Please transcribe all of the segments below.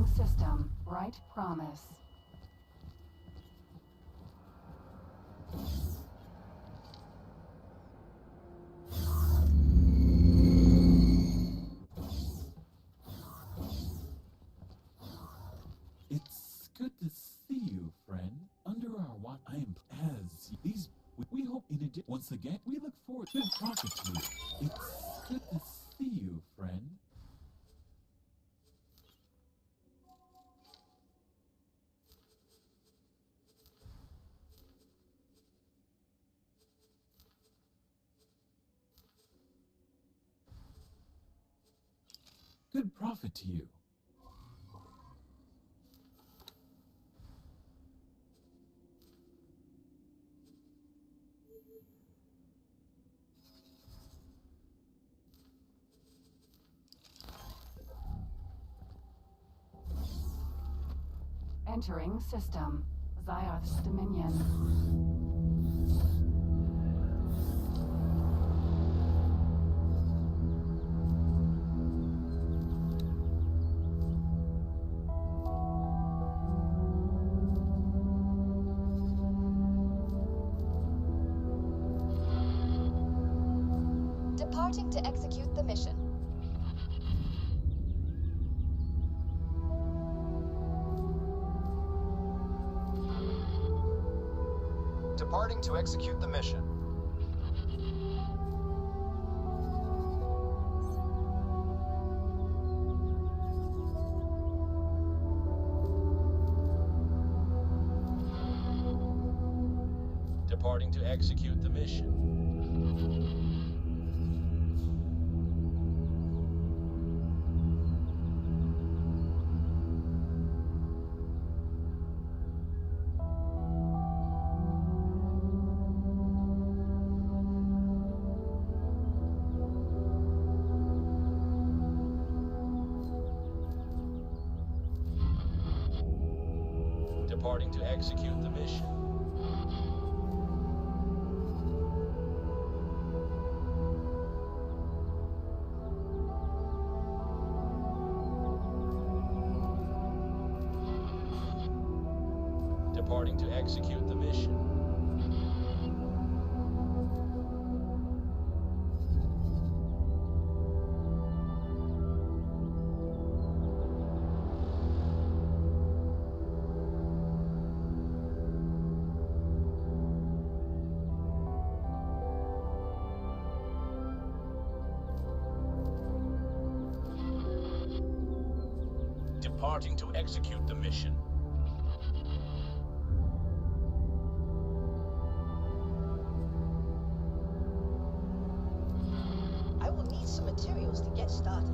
Entering system. Right promise. It's good to see you, friend. Under our watch, I am as these. We hope in addition. Once again, we look forward to talking to you. It's good to see you, friend. Good profit to you. Entering system. Zioth's Dominion. Departing to execute the mission. Departing to execute the mission. Departing to execute the mission. Departing to execute the mission. Departing to execute the mission. Departing to execute the mission. I will need some materials to get started.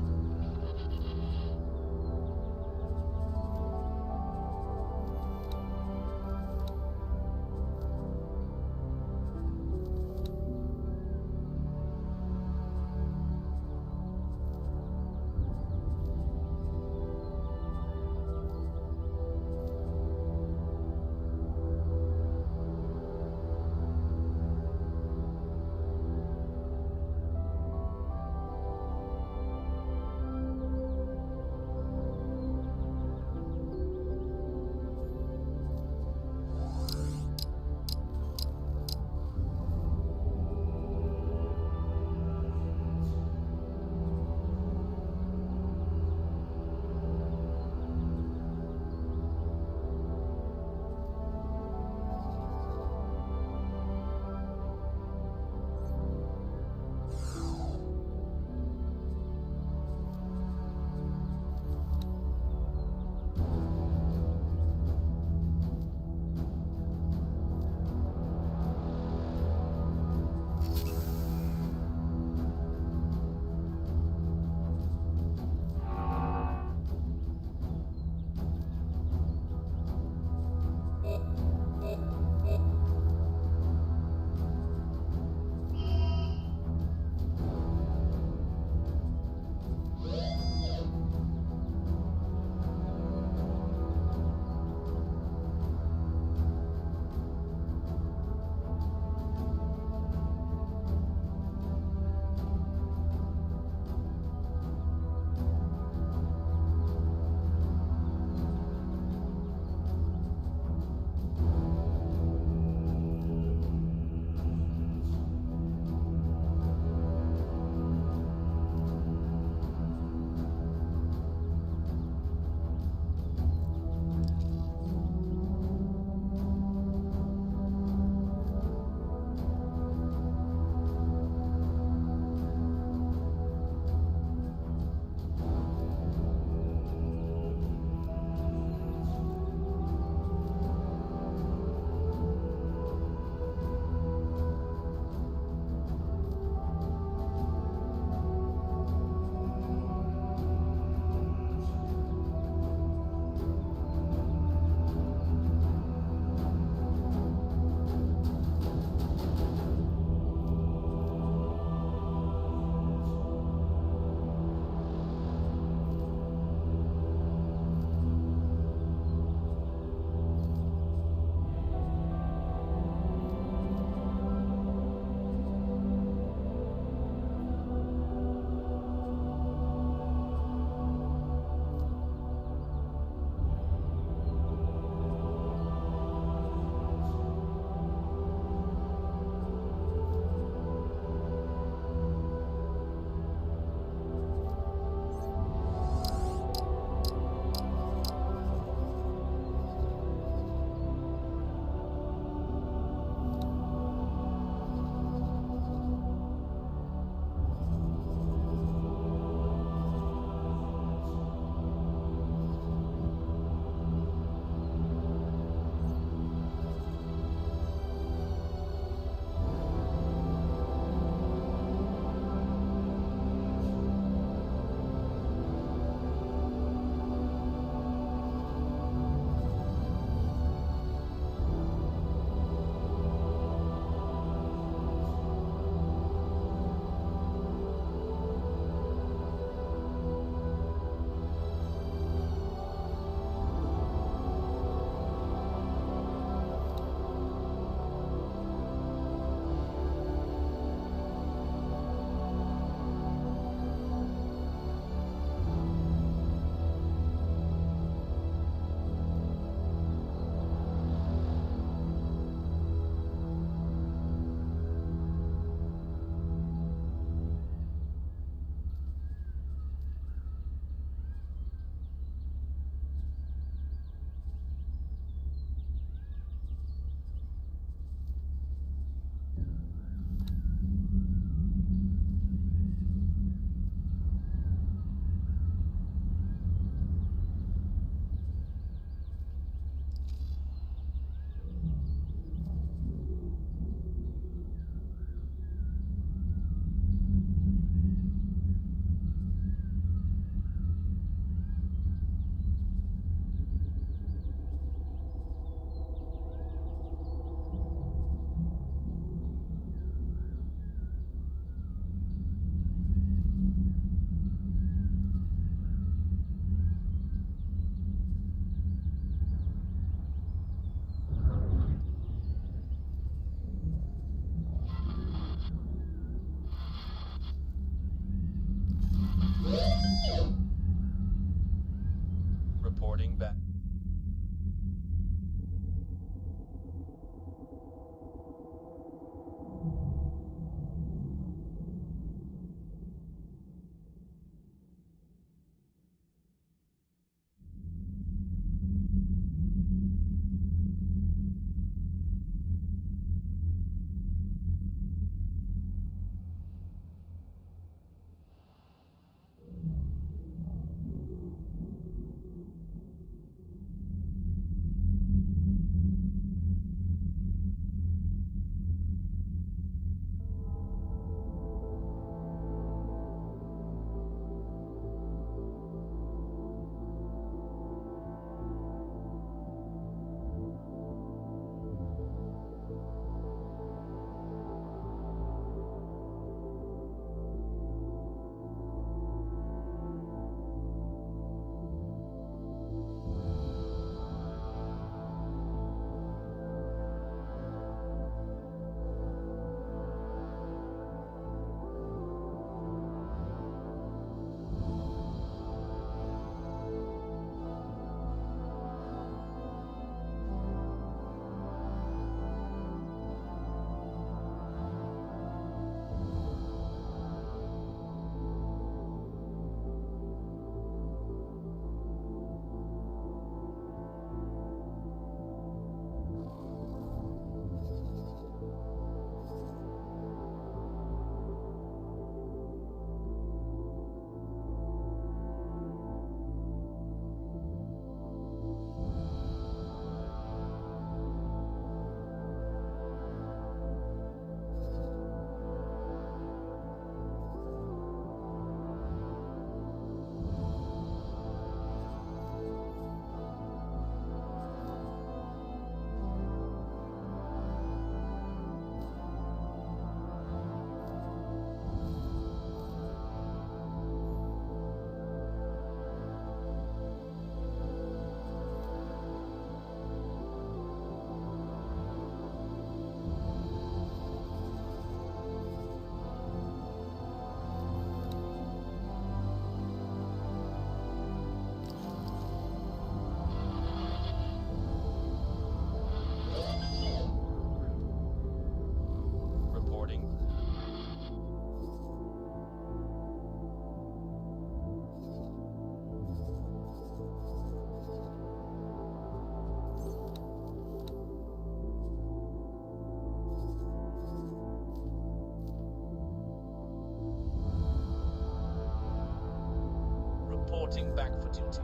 for duty.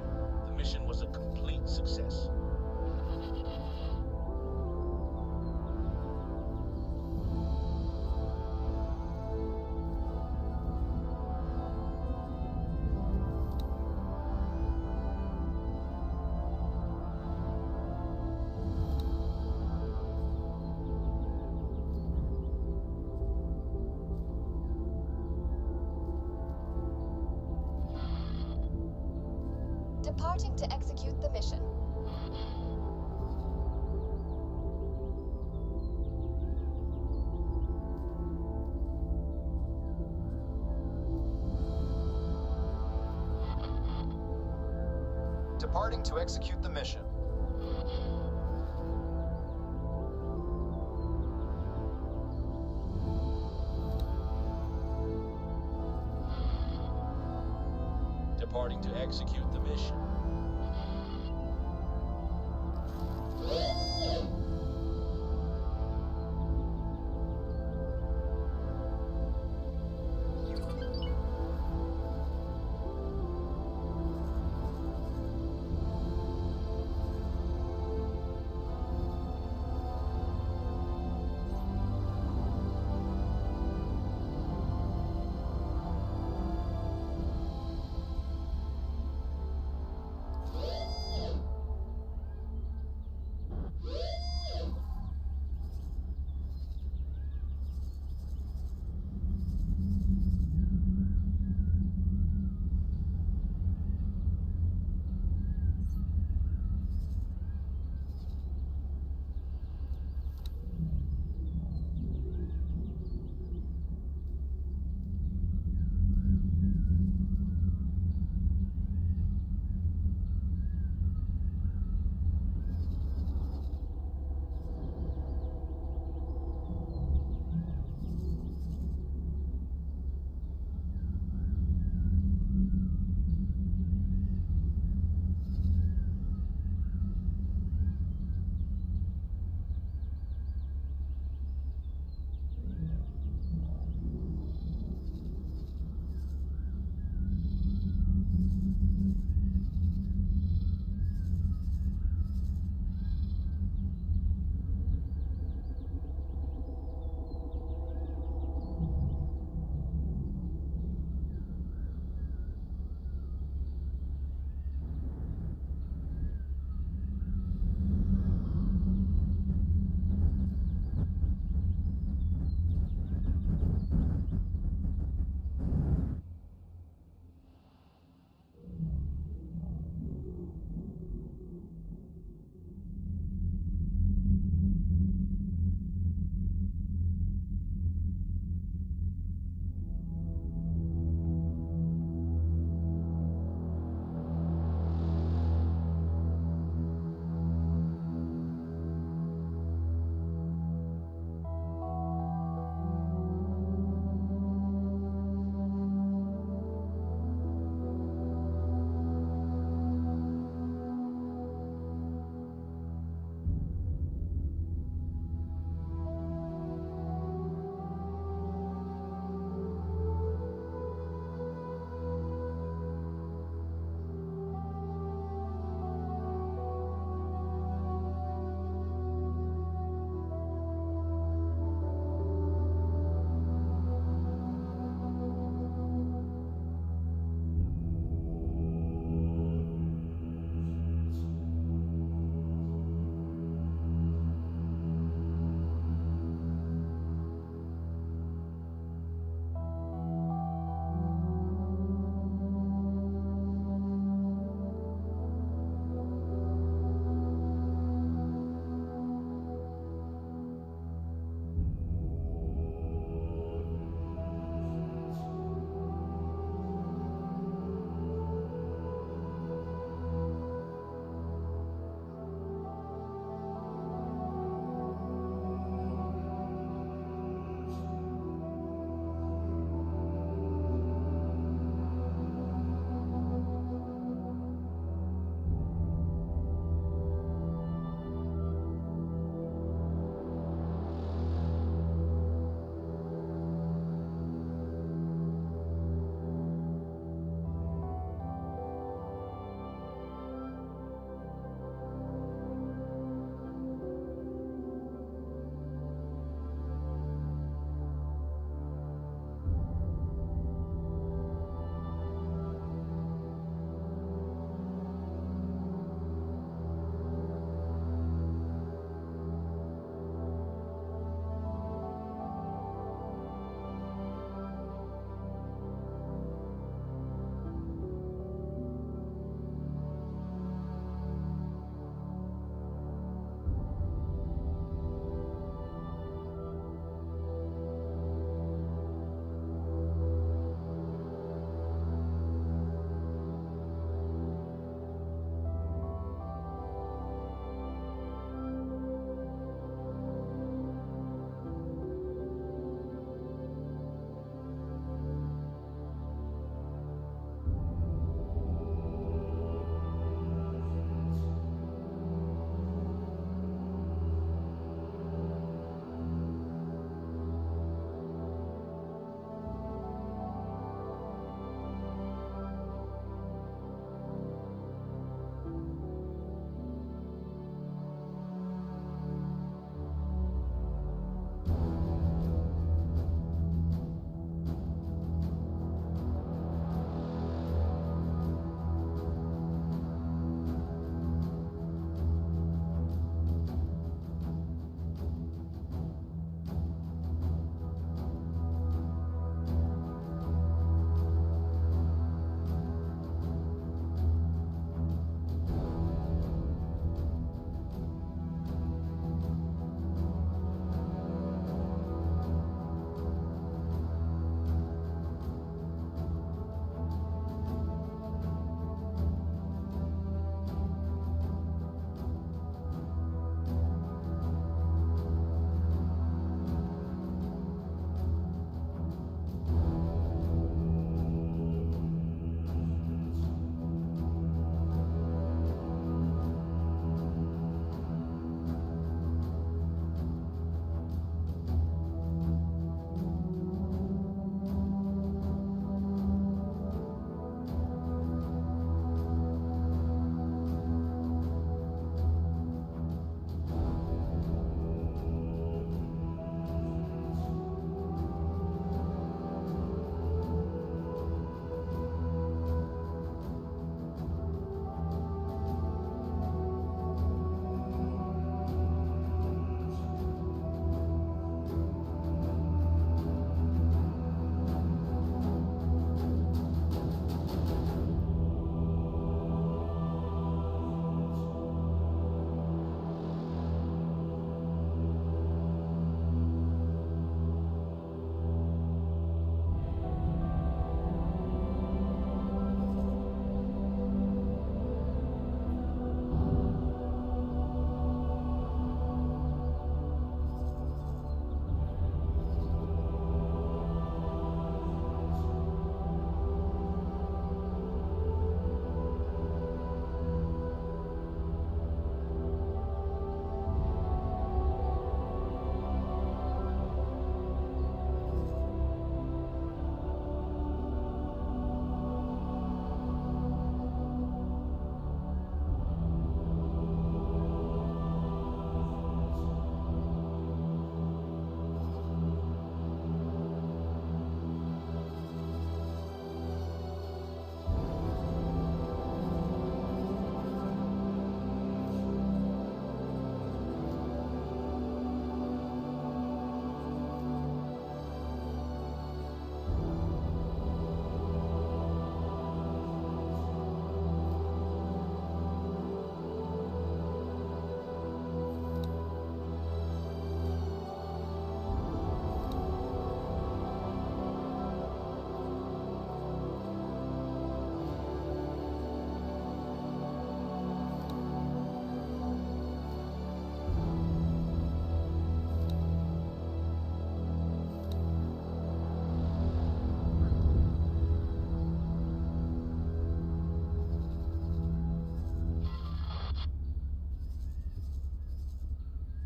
The mission was a complete success. Departing to execute the mission. Departing to execute the mission. Departing to execute the mission.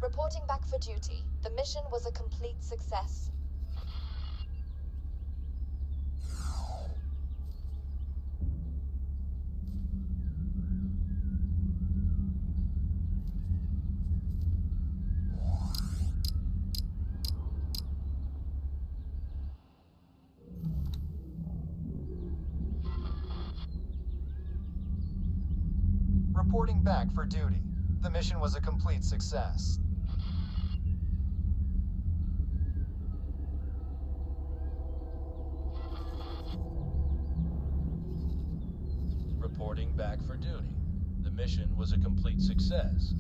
Reporting back for duty. The mission was a complete success. Reporting back for duty. The mission was a complete success. Reporting back for duty. The mission was a complete success.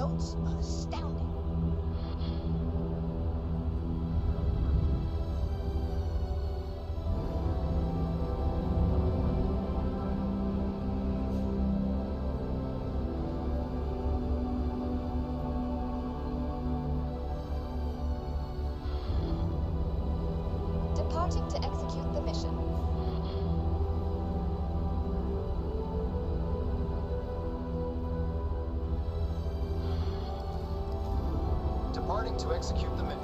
results are astounding. Departing to execute the mission. Departing to execute the mission.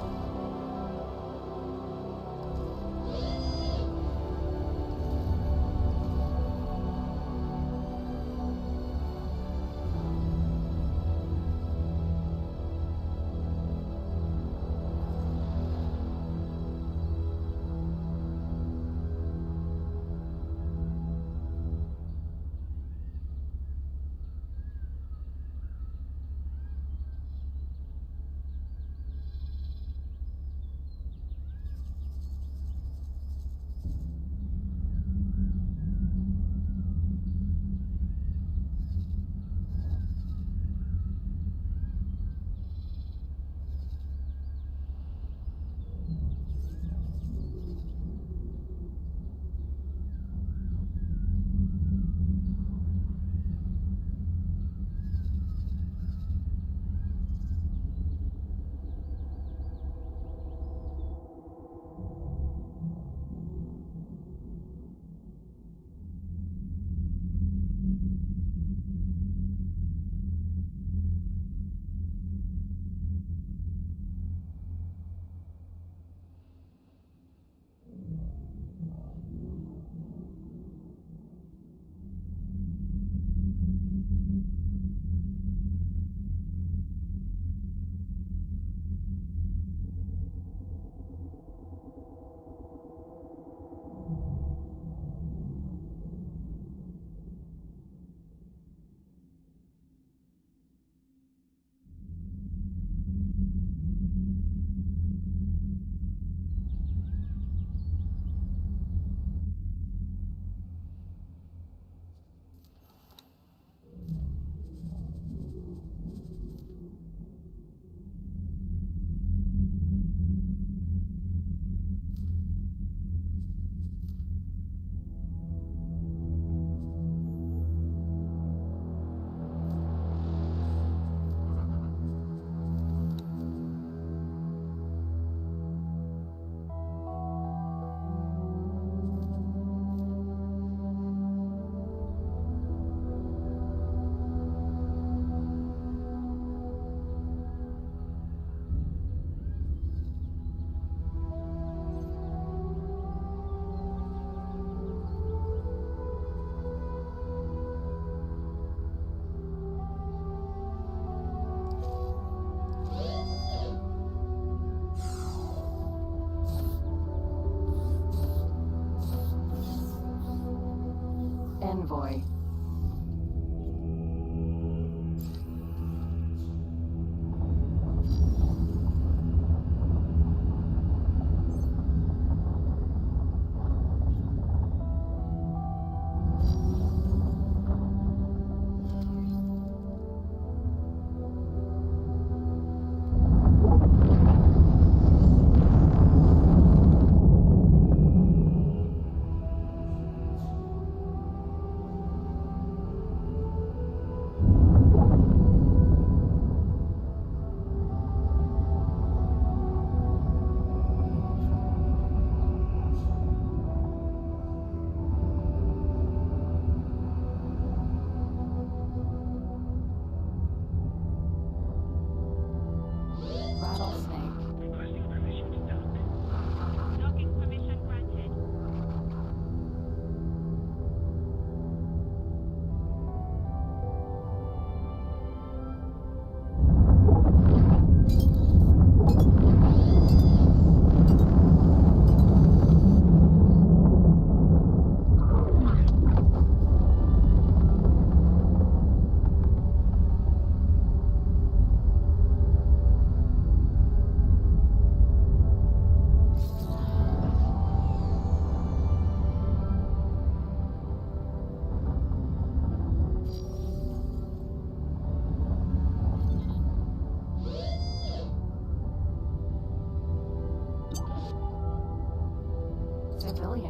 Envoy.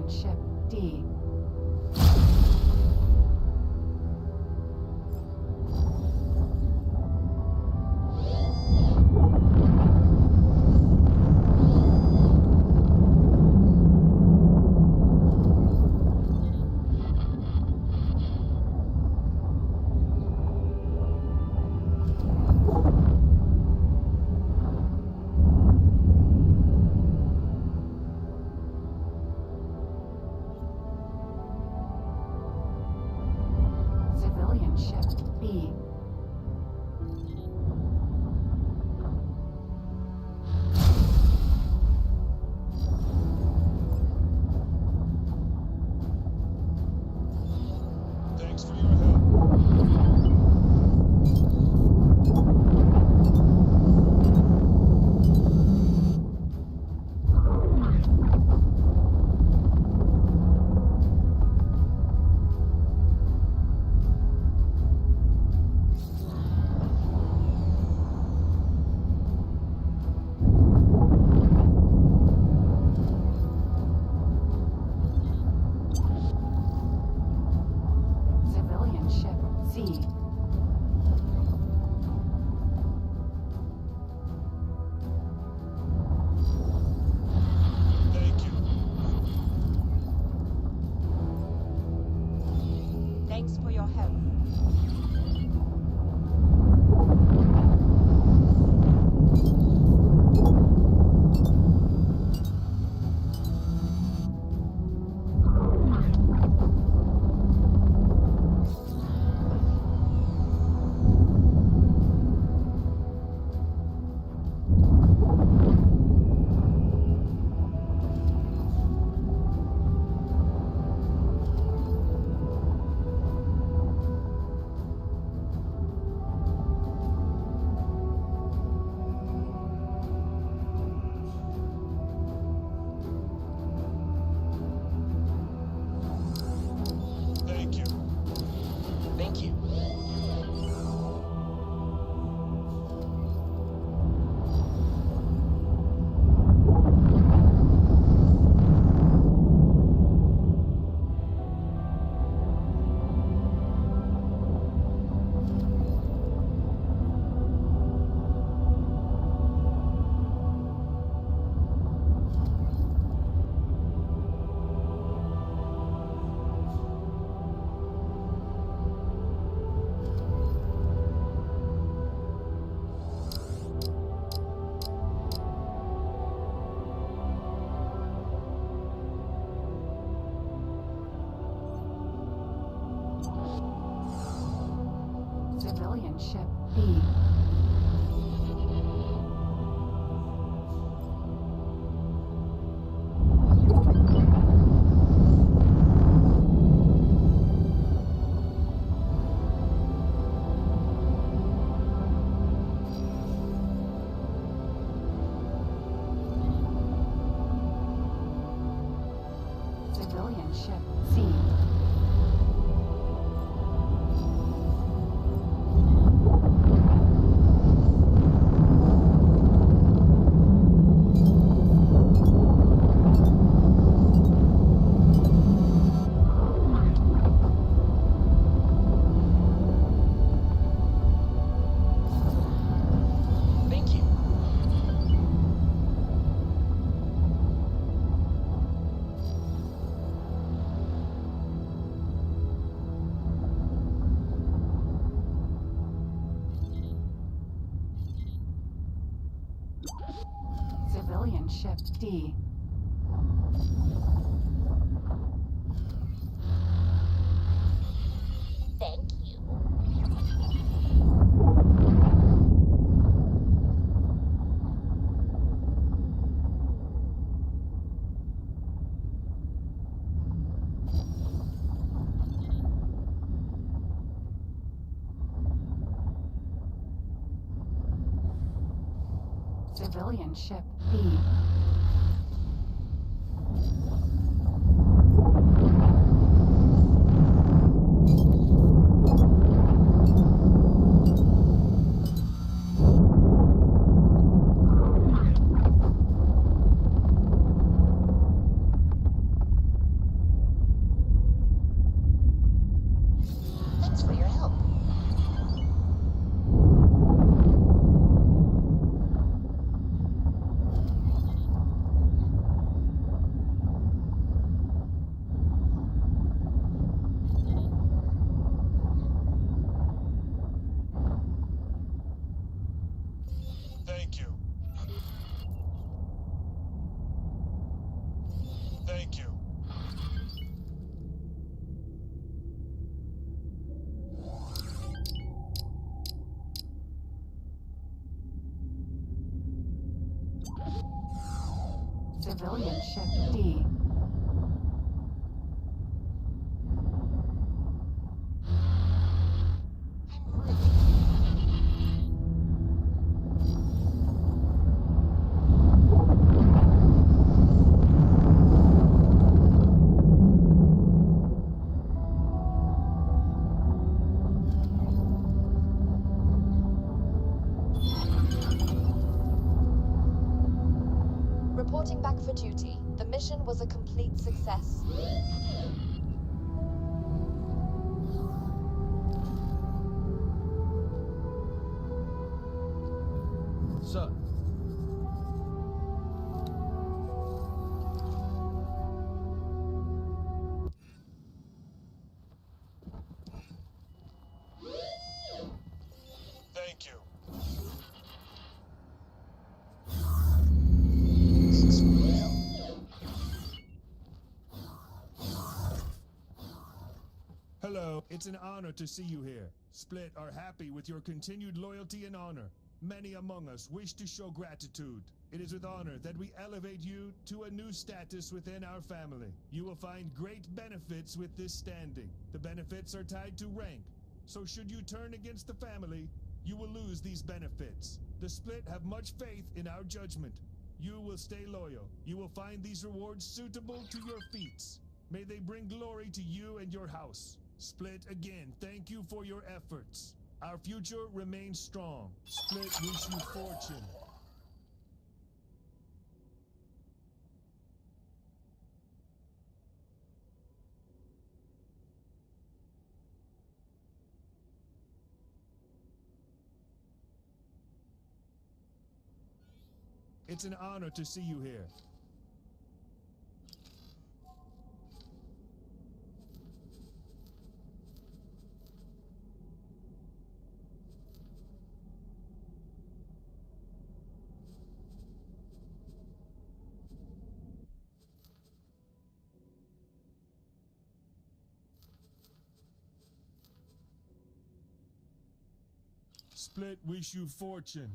ship D. Civilian ship B. Thanks for your help. Civilian ship C. Thank you. Thanks for your help. Thank you. Thank you. Civilian ship B. Civilian ship C. Thank you. Civilian ship D. Thank you. Civilian ship B. Civilian ship D. Reporting back for duty. The mission was a complete success. Sir. Thank you. Thanks for your help. Hello, it's an honor to see you here. Split are happy with your continued loyalty and honor. Many among us wish to show gratitude. It is with honor that we elevate you to a new status within our family. You will find great benefits with this standing. The benefits are tied to rank, so should you turn against the family, you will lose these benefits. The Split have much faith in our judgment. You will stay loyal. You will find these rewards suitable to your feats. May they bring glory to you and your house. Split, again, thank you for your efforts. Our future remains strong. Split wish you fortune. It's an honor to see you here. Split wish you fortune.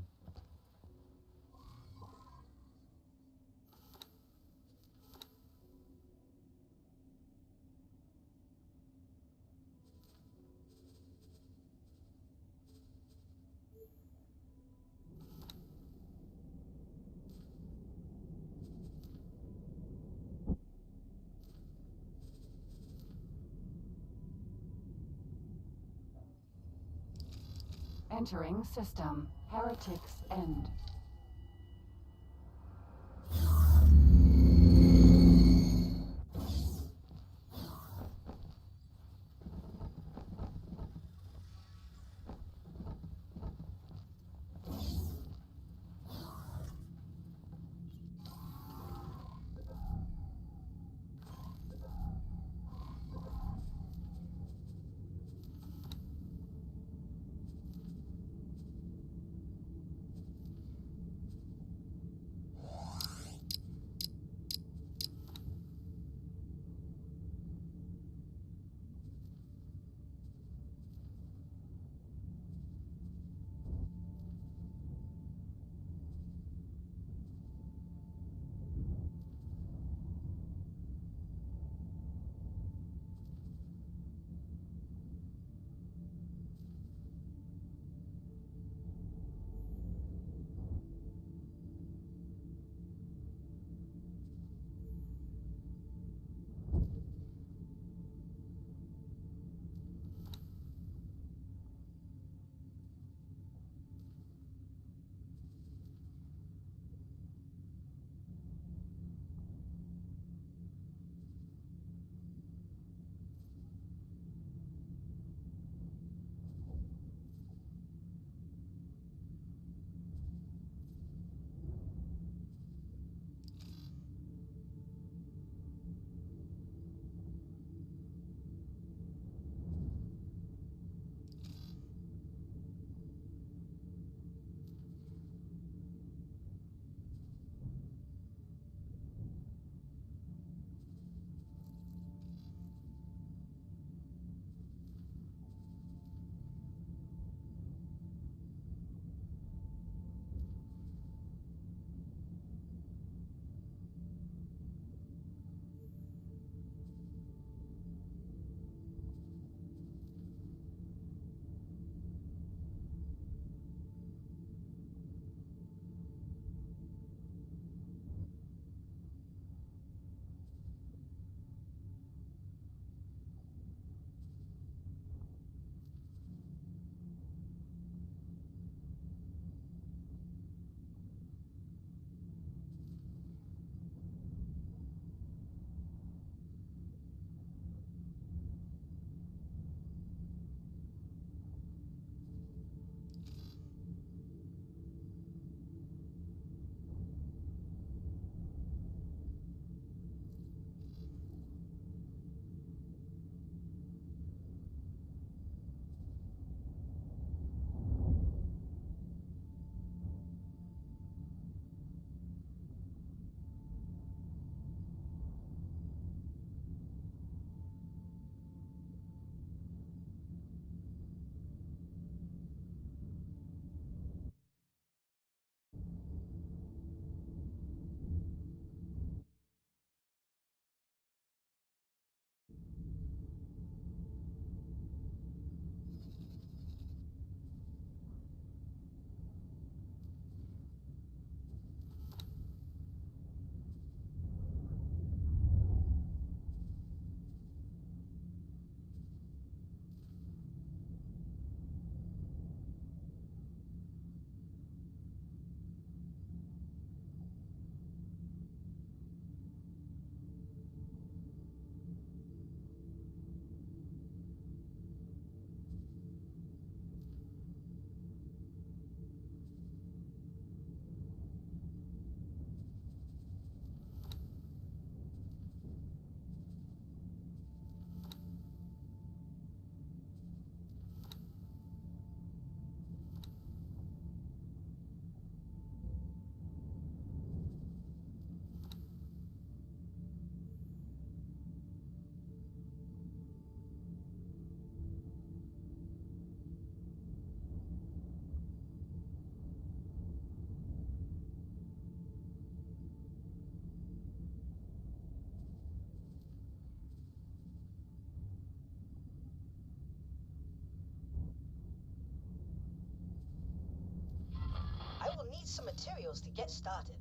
Entering system. Heretics End. materials to get started.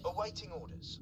Awaiting orders.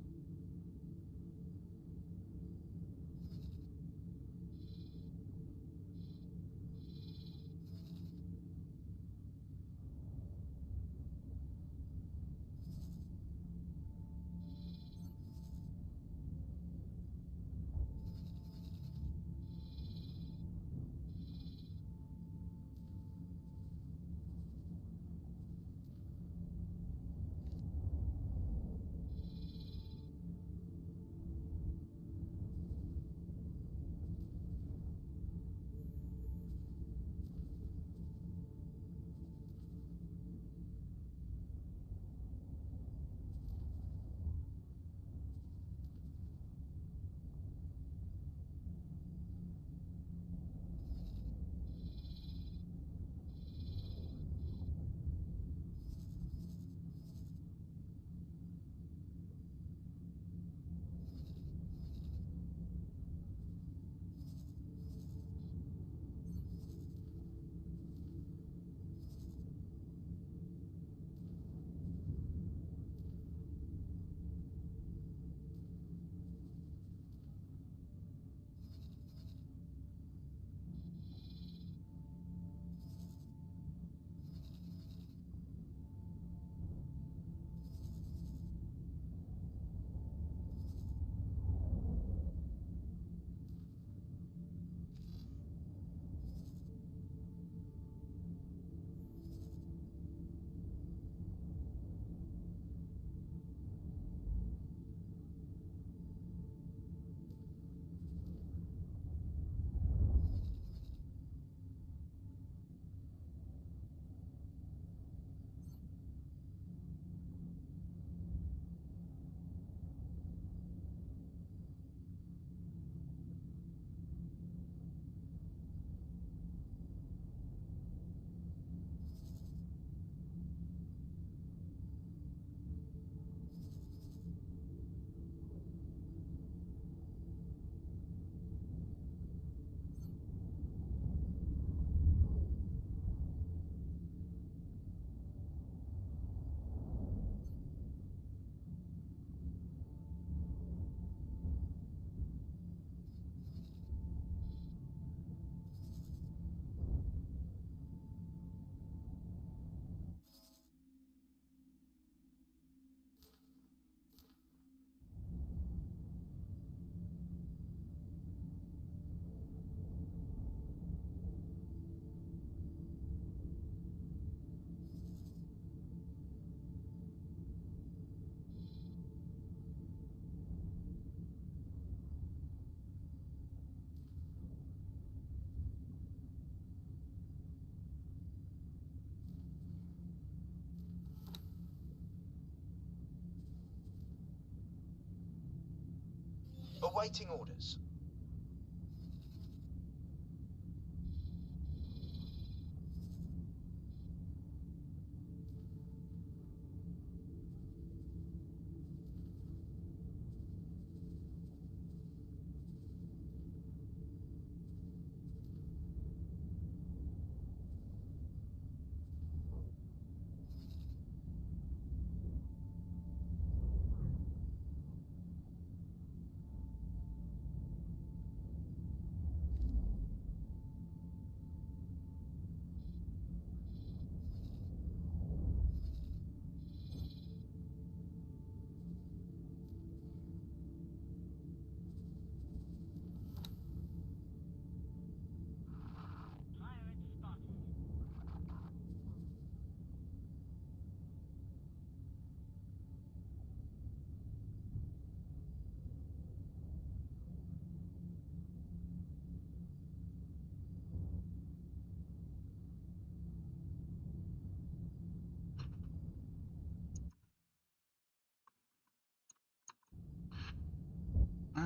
Awaiting orders.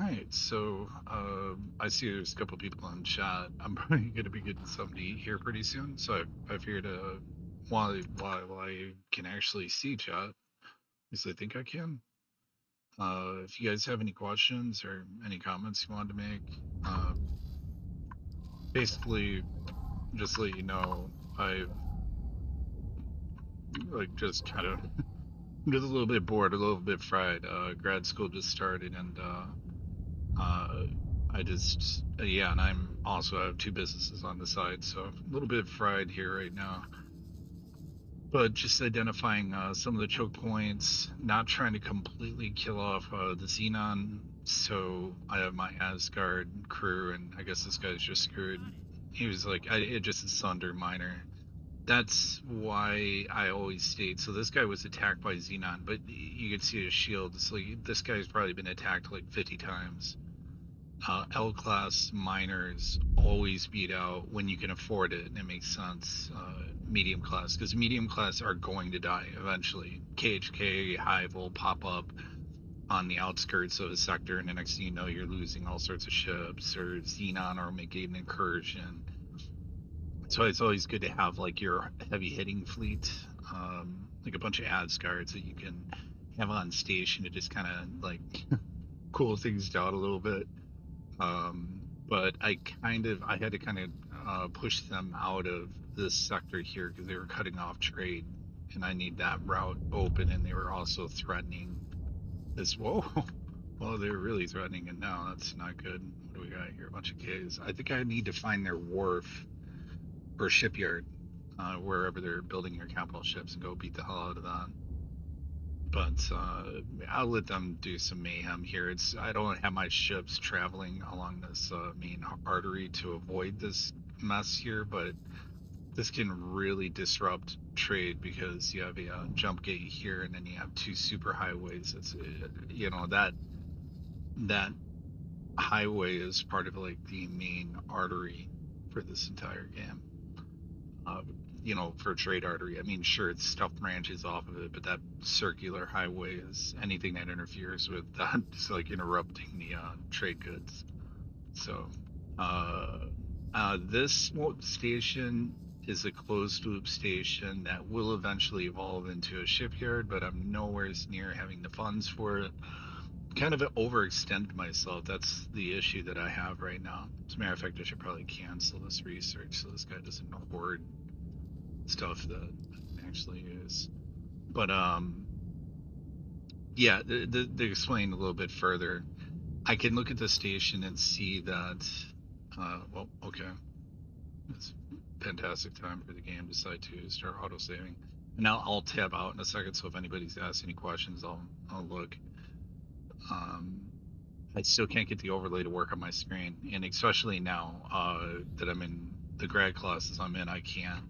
right, so I see there's a couple people in chat. I'm probably going to be getting something to eat here pretty soon, so I figured while I can actually see chat, at least I think I can. If you guys have any questions or any comments you wanted to make, basically just to let you know, I've like just kind of just a little bit bored, a little bit fried. Grad school just started, and I just yeah, and I'm also I have two businesses on the side, so a little bit fried here right now. But just identifying some of the choke points, not trying to completely kill off the Xenon. So I have my Asgard crew, and I guess this guy's just screwed. He was like, it just is Sunder minor. That's why I always state. So this guy was attacked by Xenon, but you could see his shield. It's like this guy's probably been attacked like 50 times. L-class miners always beat out when you can afford it, and it makes sense. Medium class, because medium class are going to die eventually. KHK, Hive will pop up on the outskirts of a sector, and the next thing you know, you're losing all sorts of ships, or Xenon, or make an incursion. So it's always good to have like your heavy hitting fleet, like a bunch of Asgards that you can have on station to just kind of like cool things down a little bit. But I had to kind of push them out of this sector here because they were cutting off trade, and I need that route open, and they were also threatening this. Whoa, well, they're really threatening it now. That's not good. What do we got here? A bunch of Ks. I think I need to find their wharf or shipyard, wherever they're building their capital ships, and go beat the hell out of that. But I'll let them do some mayhem here. I don't have my ships traveling along this main artery to avoid this mess here, but this can really disrupt trade because you have a jump gate here, and then you have two super highways. It's that highway is part of like the main artery for this entire game. For trade artery. I mean, sure, it's stuff branches off of it, but that circular highway is anything that interferes with that. It's like interrupting the trade goods. So, this station is a closed loop station that will eventually evolve into a shipyard, but I'm nowhere near having the funds for it. Kind of overextended myself. That's the issue that I have right now. As a matter of fact, I should probably cancel this research so this guy doesn't hoard stuff that I actually use. But yeah, to explain a little bit further, I can look at the station and see that well, okay, it's fantastic time for the game to decide to start auto saving, and I'll tab out in a second, so if anybody's asked any questions, I'll look. I still can't get the overlay to work on my screen, and especially now that I'm in the grad classes I'm in, I can't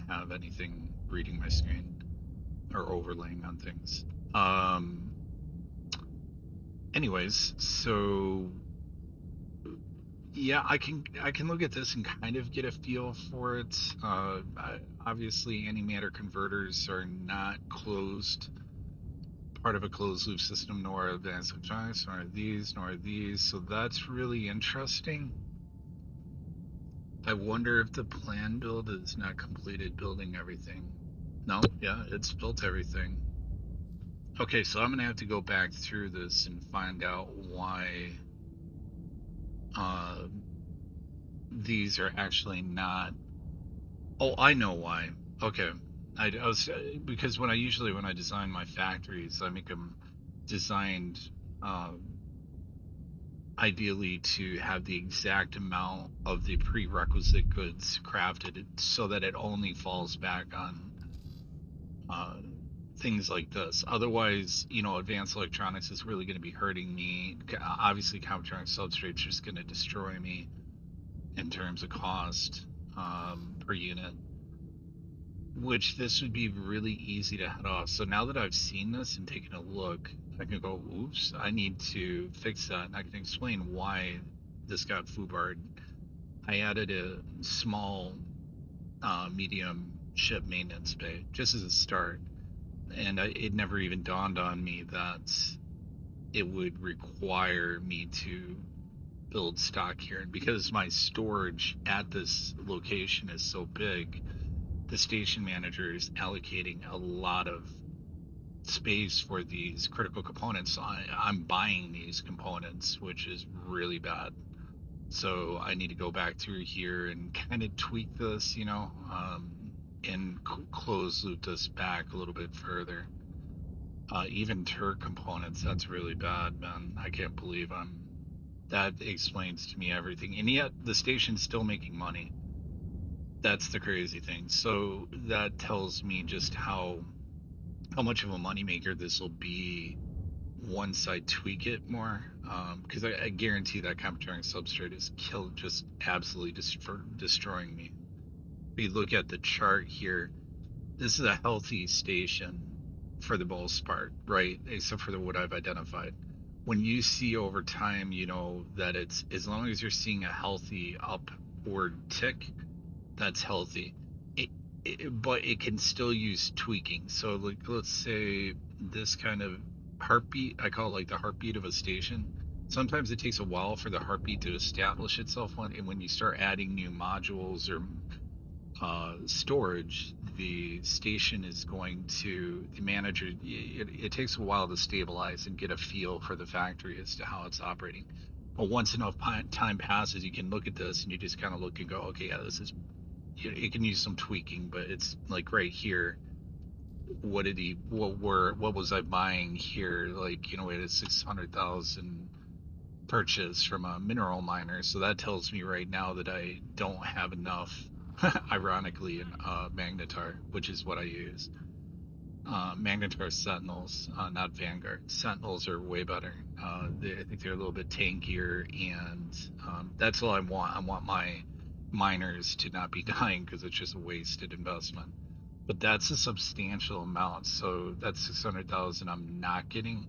have anything reading my screen or overlaying on things. Anyways, so yeah, I can look at this and kind of get a feel for it. Obviously, antimatter converters are not part of a closed loop system, nor advanced electronics, nor these. So that's really interesting. I wonder if the plan build is not completed building everything. No, yeah, it's built everything. Okay, so I'm gonna have to go back through this and find out why these are actually not. Oh, I know why. Okay, I was because when I design my factories, I make them designed ideally to have the exact amount of the prerequisite goods crafted so that it only falls back on things like this. Otherwise, advanced electronics is really going to be hurting me. Obviously, Computronic substrate is just going to destroy me in terms of cost per unit, which this would be really easy to head off. So now that I've seen this and taken a look, I can go, oops, I need to fix that. And I can explain why this got foobarred. I added a small medium ship maintenance bay just as a start. And it never even dawned on me that it would require me to build stock here. And because my storage at this location is so big, the station manager is allocating a lot of space for these critical components. So I'm buying these components, which is really bad. So I need to go back through here and kind of tweak this, and close loop this back a little bit further. Even Turk components, that's really bad, man. I can't believe that explains to me everything. And yet the station's still making money. That's the crazy thing. So that tells me just how much of a moneymaker this will be once I tweak it more. Because I guarantee that Comptroring substrate is just absolutely destroying me. If you look at the chart here, this is a healthy station for the most part, right? Except for what I've identified. When you see over time, that it's, as long as you're seeing a healthy upward tick, that's healthy. But it can still use tweaking. So like, let's say this kind of heartbeat, I call it like the heartbeat of a station. Sometimes it takes a while for the heartbeat to establish itself, and when you start adding new modules or storage, the station is going to, the manager, it takes a while to stabilize and get a feel for the factory as to how it's operating. But once enough time passes, you can look at this and you just kind of look and go, okay, yeah, this is, it can use some tweaking, but it's like right here, what was I buying here? Like, we had a 600,000 purchase from a mineral miner, so that tells me right now that I don't have enough, ironically, in Magnetar, which is what I use. Magnetar Sentinels, not Vanguard. Sentinels are way better. I think they're a little bit tankier, and that's all I want. I want my miners to not be dying because it's just a wasted investment. But that's a substantial amount, so that's 600,000 I'm not getting.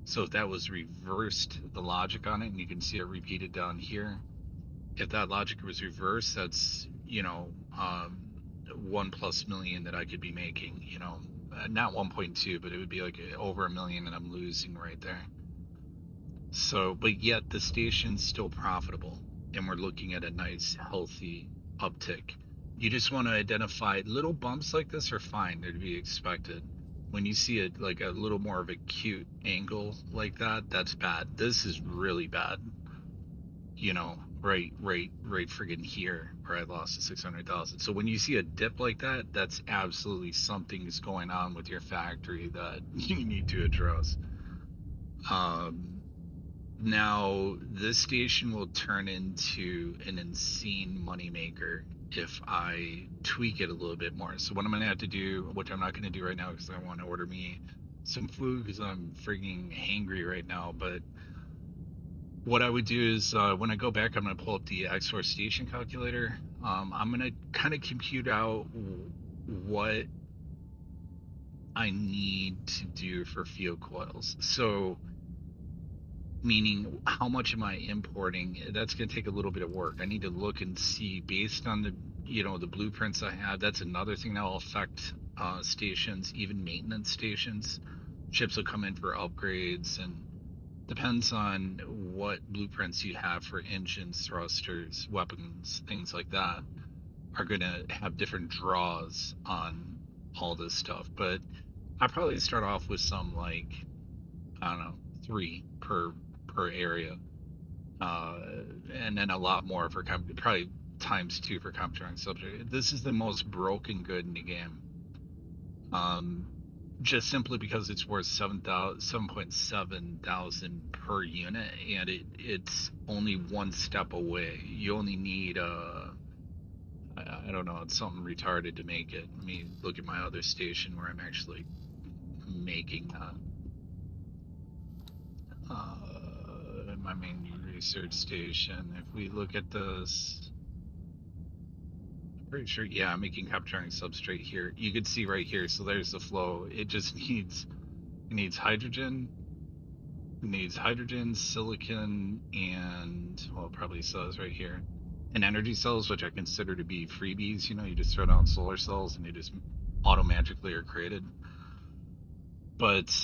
So if that was reversed, the logic on it, and you can see it repeated down here, if that logic was reversed, that's 1+ million that I could be making, not 1.2, but it would be like over $1 million, and I'm losing right there. So, but yet the station's still profitable, and we're looking at a nice healthy uptick. You just want to identify little bumps like this are fine, they're to be expected. When you see it like a little more of a cute angle like that, that's bad. This is really bad. Right friggin' here where I lost the 600,000. So when you see a dip like that, that's absolutely something's going on with your factory that you need to address. Now this station will turn into an insane moneymaker if I tweak it a little bit more. So what I'm gonna have to do, which I'm not gonna do right now because I want to order me some food because I'm frigging hangry right now, but what I would do is when I go back, I'm going to pull up the XOR station calculator. I'm going to kind of compute out what I need to do for field coils. So, meaning how much am I importing? That's going to take a little bit of work. I need to look and see based on the the blueprints I have. That's another thing that will affect stations, even maintenance stations. Ships will come in for upgrades, and depends on what blueprints you have for engines, thrusters, weapons, things like that, are going to have different draws on all this stuff. But I probably start off with some, like, I don't know, 3 per area, and then a lot more for probably × 2 for Comptroring substrate. This is the most broken good in the game. Just simply because it's worth 7.7 thousand per unit, and it's only one step away. You only need I don't know, it's something retarded to make it. Let me look at my other station where I'm actually making that. My main research station. If we look at this, pretty sure, yeah, I'm making Comptroring substrate here. You can see right here, so there's the flow. It just needs hydrogen, silicon, and, well, it probably says right here, and energy cells, which I consider to be freebies. You just throw down solar cells and they just auto-magically are created. But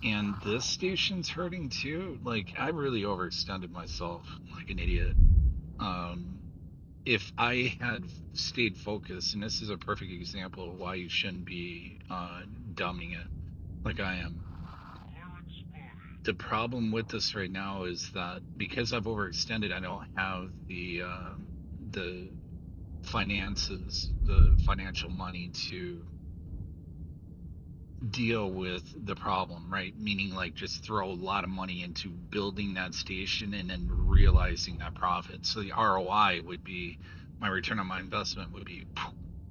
And this station's hurting too. Like, I really overextended myself like an idiot. If I had stayed focused, and this is a perfect example of why you shouldn't be dumbing it like I am. The problem with this right now is that because I've overextended, I don't have the finances, the financial money to deal with the problem, right? Meaning, like, just throw a lot of money into building that station and then realizing that profit. So the ROI would be, my return on my investment would be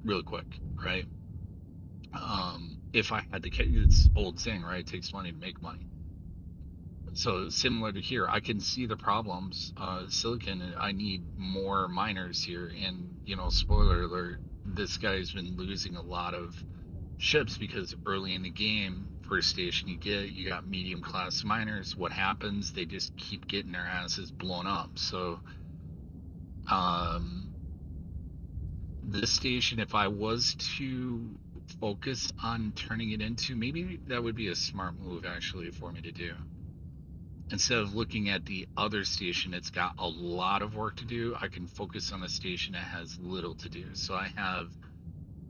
really quick, right? If I had to, it's old saying, right? It takes money to make money. So similar to here, I can see the problems. Silicon, I need more miners here, and spoiler alert, this guy's been losing a lot of ships because early in the game, first station you got medium class miners. What happens? They just keep getting their asses blown up. So this station, if I was to focus on turning it into, maybe that would be a smart move actually for me to do. Instead of looking at the other station, it's got a lot of work to do. I can focus on a station that has little to do. So I have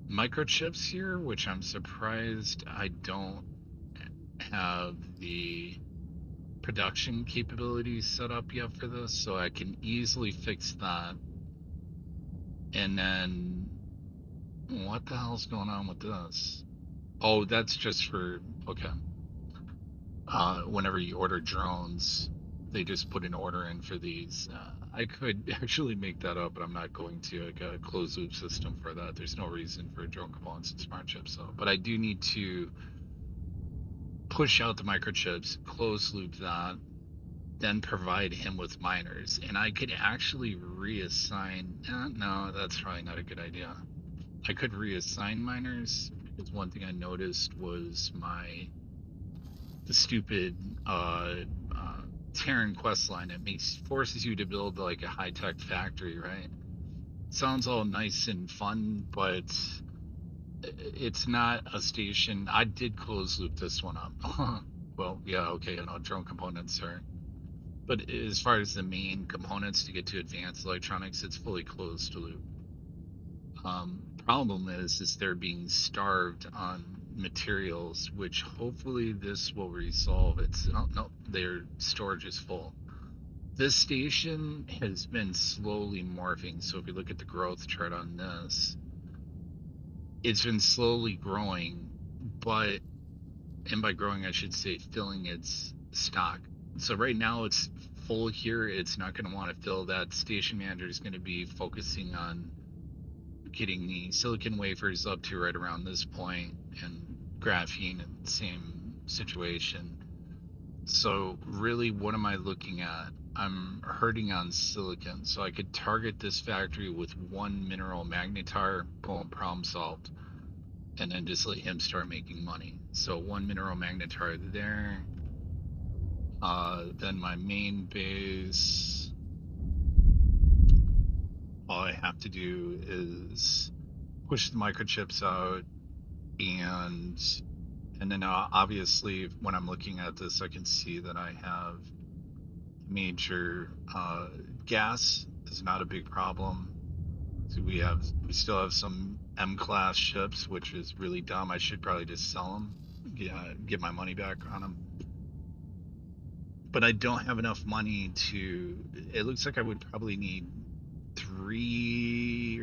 microchips here, which I'm surprised I don't have the production capabilities set up yet for this, so I can easily fix that. And then what the hell's going on with this? Oh, that's just for, okay. Whenever you order drones, they just put an order in for these. I could actually make that up, but I'm not going to. I got a closed loop system for that. There's no reason for drone components and smart chips, so. But I do need to push out the microchips, close loop that, then provide him with miners. And I could actually reassign, no, that's probably not a good idea. I could reassign miners, because one thing I noticed was the stupid Terran quest line. It forces you to build like a high-tech factory, right? Sounds all nice and fun, but it's not a station. I did close loop this one up. Well, yeah, okay, drone components are, but as far as the main components to get to advanced electronics, it's fully closed loop. Problem is they're being starved on materials, which hopefully this will resolve. No, their storage is full. This station has been slowly morphing. So if you look at the growth chart on this, it's been slowly growing, and by growing, I should say filling its stock. So right now it's full here. It's not going to want to fill that. Station manager is going to be focusing on getting the silicon wafers up to right around this point, and graphene in the same situation. So really, what am I looking at? I'm hurting on silicon, so I could target this factory with one mineral magnetar, boom, problem solved, and then just let him start making money. So one mineral magnetar there. Then my main base, all I have to do is push the microchips out, and then obviously when I'm looking at this, I can see that I have major gas is not a big problem. So we still have some M-class ships, which is really dumb. I should probably just sell them, get my money back on them. But I don't have enough money to. It looks like I would probably need 3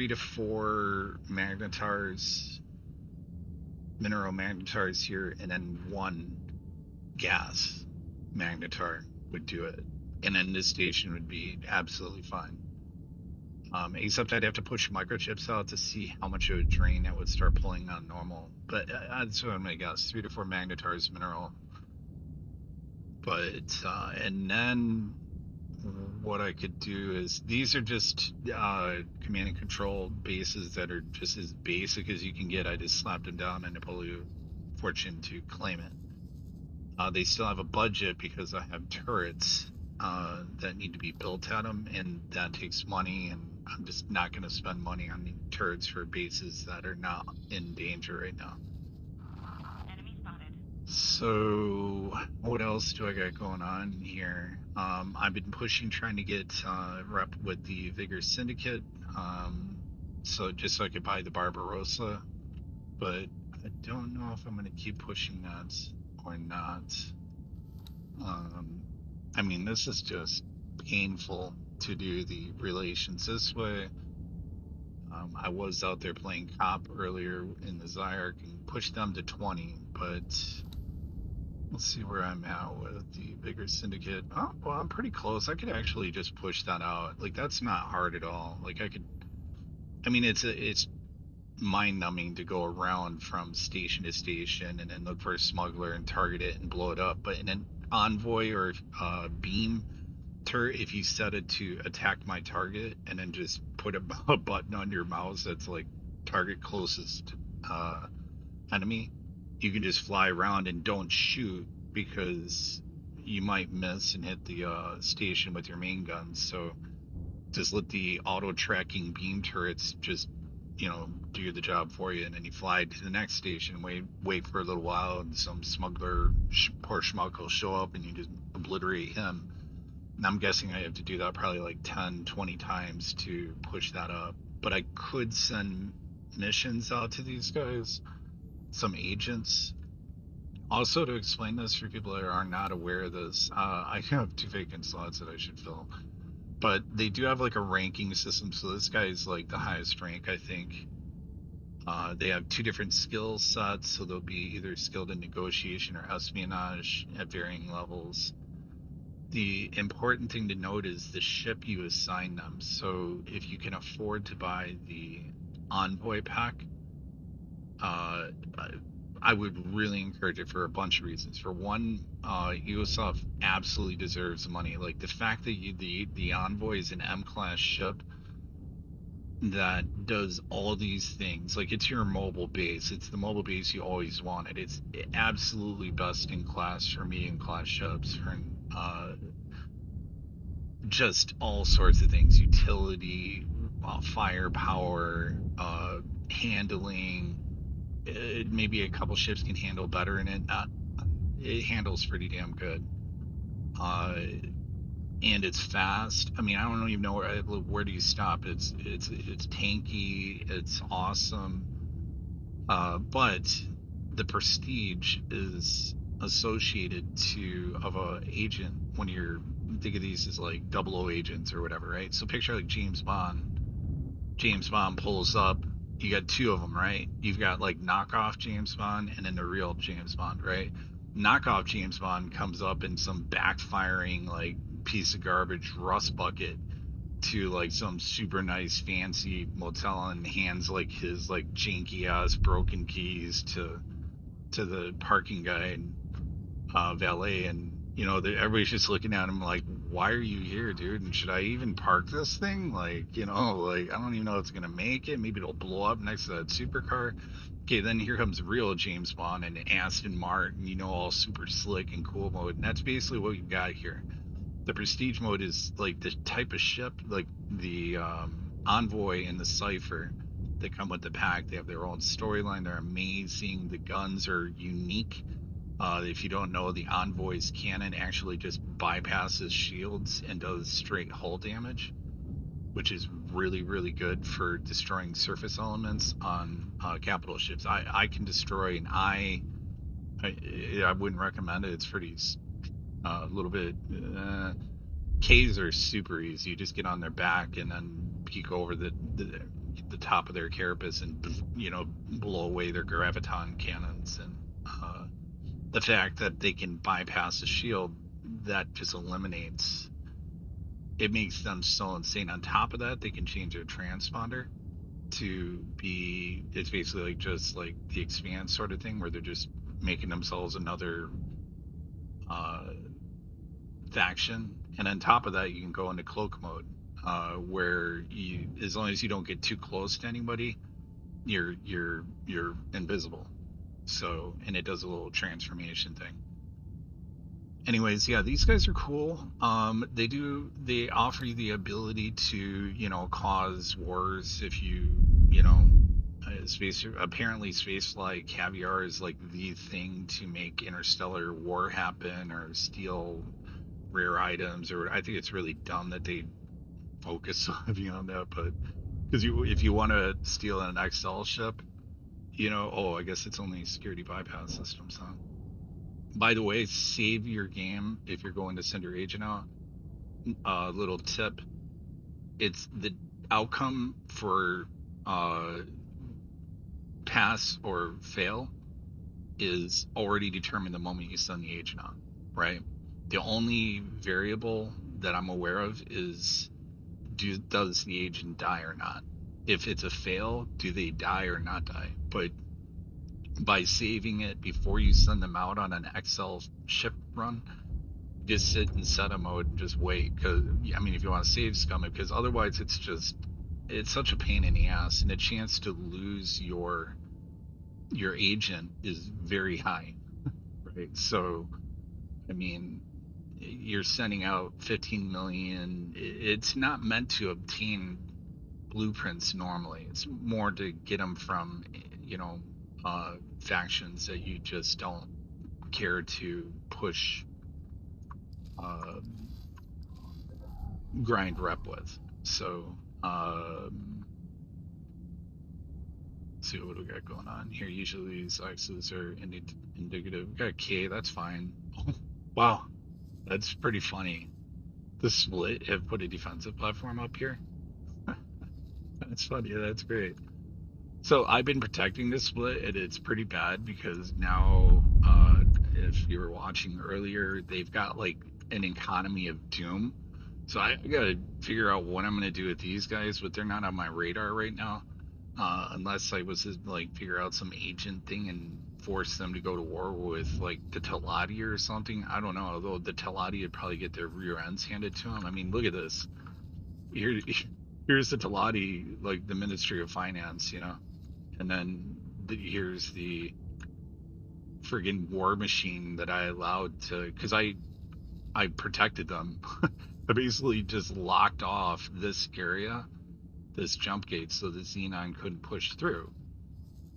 to 4 magnetars, mineral magnetars here, and then 1 gas magnetar would do it, and then this station would be absolutely fine. Except I'd have to push microchips out to see how much it would drain. That would start pulling on normal, but that's what I'm gonna guess. 3 to 4 magnetars mineral. But and then what I could do is, these are just command and control bases that are just as basic as you can get. I just slapped them down and Napoleon Fortune to claim it. They still have a budget because I have turrets that need to be built at them, and that takes money, and I'm just not going to spend money on the turrets for bases that are not in danger right now. Enemy spotted. So what else do I got going on here? I've been pushing, trying to get rep with the Vigor Syndicate, so just so I could buy the Barbarossa, but I don't know if I'm going to keep pushing that or not. I mean, this is just painful to do the relations this way. I was out there playing cop earlier in the Zyark and pushed them to 20, but let's see where I'm at with the Vigor Syndicate. Oh, well, I'm pretty close. I could actually just push that out. Like, that's not hard at all. Like, I mean, it's mind-numbing to go around from station to station and then look for a smuggler and target it and blow it up. But in an envoy or beam turret, if you set it to attack my target and then just put a button on your mouse that's like target closest enemy, you can just fly around and don't shoot because you might miss and hit the station with your main guns. So just let the auto tracking beam turrets just, you know, do the job for you, and then you fly to the next station, wait for a little while, and some smuggler, poor schmuck, will show up and you just obliterate him. And I'm guessing I have to do that probably like 10, 20 times to push that up. But I could send missions out to these guys, some agents. Also, to explain this for people that are not aware of this, I have 2 vacant slots that I should fill. But they do have like a ranking system, so this guy is like the highest rank, I think. They have 2 different skill sets, so they'll be either skilled in negotiation or espionage at varying levels. The important thing to note is the ship you assign them. So if you can afford to buy the Envoy pack, I would really encourage it for a bunch of reasons. For one, USOF absolutely deserves the money. Like the fact that the Envoy is an M-class ship that does all these things. Like, it's your mobile base. It's the mobile base you always wanted. It's absolutely best in class for medium class ships, for just all sorts of things: utility, firepower, handling. Maybe a couple ships can handle better in it. It handles pretty damn good. And it's fast. I mean, I don't even know where do you stop. It's tanky. It's awesome. But the prestige is associated of a agent when you're, think of these as like 00 agents or whatever, right? So picture like James Bond. James Bond pulls up. You got 2 of them, right? You've got like knockoff James Bond and then the real James Bond, right? Knockoff James Bond comes up in some backfiring like piece of garbage rust bucket to like some super nice fancy motel and hands like his like janky ass broken keys to the parking guy and valet, and you know, everybody's just looking at him like, why are you here, dude? And should I even park this thing? Like, you know, like, I don't even know if it's gonna make it. Maybe it'll blow up next to that supercar. Okay, then here comes real James Bond and Aston Martin, you know, all super slick and cool mode. And that's basically what you've got here. The Prestige mode is like the type of ship, like the Envoy and the Cypher. They come with the pack. They have their own storyline. They're amazing. The guns are unique. If you don't know, the Envoy's cannon actually just bypasses shields and does straight hull damage, which is really, really good for destroying surface elements on capital ships. I can destroy an I wouldn't recommend it. It's pretty a little bit. Ks are super easy. You just get on their back and then peek over the top of their carapace and, you know, blow away their graviton cannons. And the fact that they can bypass a shield, that just eliminates. It makes them so insane. On top of that, they can change their transponder to be, it's basically like just like the Expanse sort of thing, where they're just making themselves another faction. And on top of that, you can go into cloak mode, where you, as long as you don't get too close to anybody, you're invisible. So, and it does a little transformation thing. Anyways, yeah, these guys are cool. They offer you the ability to, you know, cause wars if you know, apparently spaceflight caviar is like the thing to make interstellar war happen or steal rare items, or I think it's really dumb that they focus so heavy on that, but because if you want to steal an XL ship, I guess it's only security bypass systems, huh? By the way, save your game if you're going to send your agent out. Little tip: it's the outcome for pass or fail is already determined the moment you send the agent out, right? The only variable that I'm aware of is does the agent die or not? If it's a fail, do they die or not die? But by saving it before you send them out on an XL ship run, just sit in SETA mode and just wait. Because if you want to save scum it, because otherwise it's such a pain in the ass, and the chance to lose your agent is very high, right? So, you're sending out 15 million. It's not meant to obtain blueprints normally. It's more to get them from, factions that you just don't care to push, grind rep with. So, let's see what we got going on here. Usually these X's are indicative. We got K, that's fine. Wow, that's pretty funny. The split have put a defensive platform up here. That's funny. Yeah, that's great. So I've been protecting this split, and it's pretty bad because now, if you were watching earlier, they've got like an economy of doom. So I gotta figure out what I'm gonna do with these guys, but they're not on my radar right now. Unless I was to like figure out some agent thing and force them to go to war with like the Teladi or something. I don't know. Although the Teladi would probably get their rear ends handed to them. Look at this. Here's the Teladi, like the Ministry of Finance, and then here's the friggin' war machine that I allowed to, because I protected them. I basically just locked off this area, this jump gate, so the Xenon couldn't push through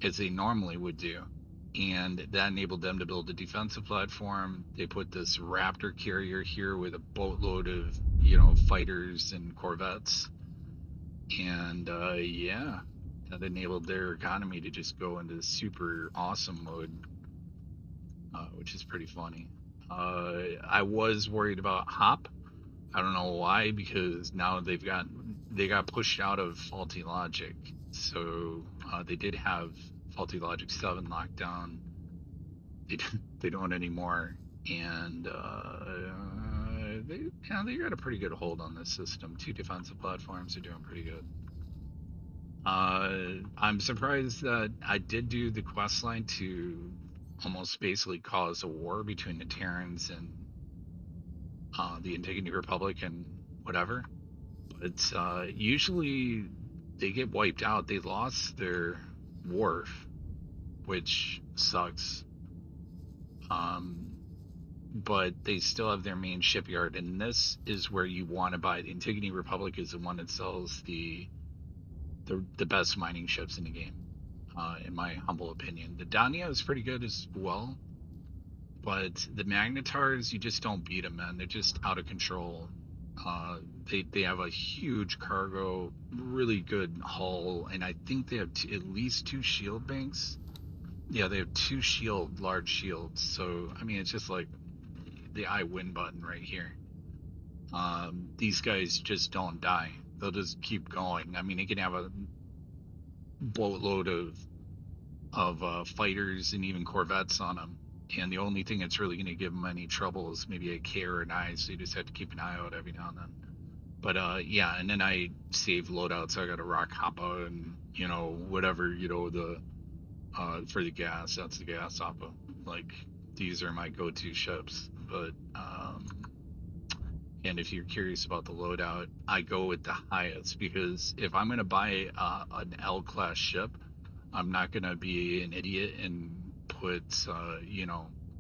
as they normally would do. And that enabled them to build a defensive platform. They put this Raptor carrier here with a boatload of, fighters and corvettes. And yeah, that enabled their economy to just go into super awesome mode, which is pretty funny. I was worried about Hop. I don't know why, because now they got pushed out of Faulty Logic. So they did have Faulty Logic 7 locked down. They don't anymore, and they got a pretty good hold on this system. 2 defensive platforms are doing pretty good. I'm surprised that I did do the quest line to almost basically cause a war between the Terrans and the Antigone Republic and whatever. But usually they get wiped out. They lost their wharf, which sucks. But they still have their main shipyard, and this is where you want to buy. The Antigone Republic is the one that sells the best mining ships in the game, in my humble opinion. The Dania is pretty good as well, but the Magnetars, you just don't beat them, man. They're just out of control. They have a huge cargo, really good hull, and I think they have at least 2 shield banks. Yeah, they have 2 large shields. So it's just like the I win button right here. These guys just don't die. They'll just keep going. They can have a boatload of fighters and even corvettes on them, and the only thing that's really going to give them any trouble is maybe a K or an I, so you just have to keep an eye out every now and then. But yeah, and then I save loadouts. So I got a Rock Hoppa and whatever, the for the gas, that's the gas Hoppa. Like, these are my go-to ships. But and if you're curious about the loadout, I go with the highest, because if I'm going to buy an L-class ship, I'm not going to be an idiot and put,